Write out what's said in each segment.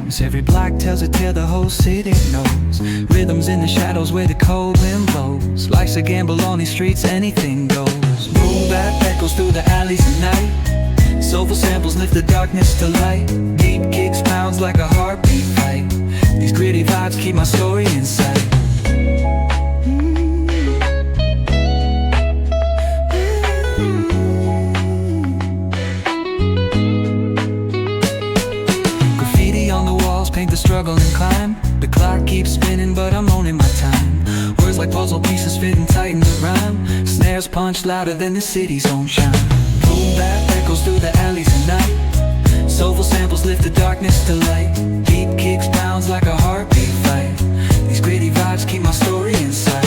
As every block tells a tale the whole city knows. Rhythms in the shadows where the cold wind blows. Life's a gamble on these streets, anything goes. Boom bap echoes through the alleys at night. Soulful samples lift the darkness to light. Deep kicks pounds like a heartbeat fight. These gritty vibes keep my story in sight. Paint the struggle and climb. The clock keeps spinning but I'm owning my time. Words like puzzle pieces fitting tight in the rhyme. Snares punch louder than the city's own chime. Boom bap echoes through the alleys at night. Soulful samples lift the darkness to light. Deep kicks pounds like a heartbeat fight. These gritty vibes keep my story in sight.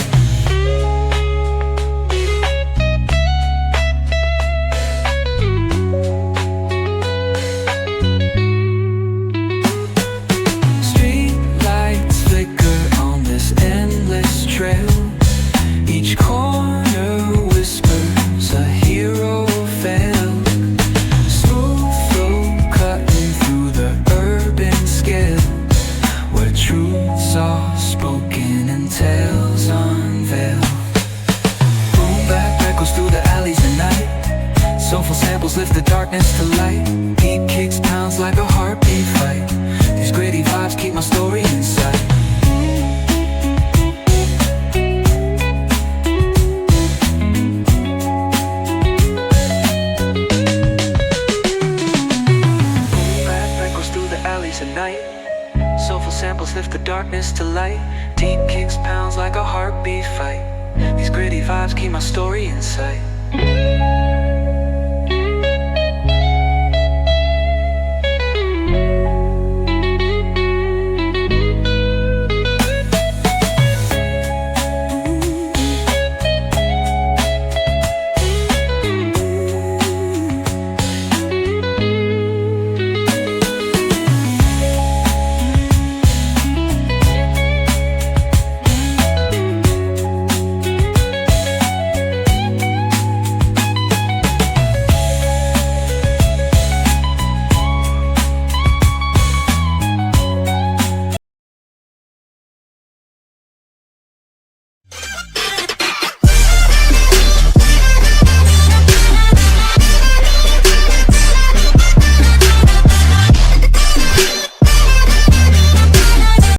Each corner whispers a hero fell. Smooth flow cutting through the urban scale, where truths are spoken and tales unveiled. Boom bap echoes through the alleys at night. Soulful samples lift the darkness to light. Deep kicks pounds like a heartbeat fight. These gritty vibes keep my story in sight. At night, soulful samples lift the darkness to light. Deep kicks pounds like a heartbeat fight. These gritty vibes keep my story in sight.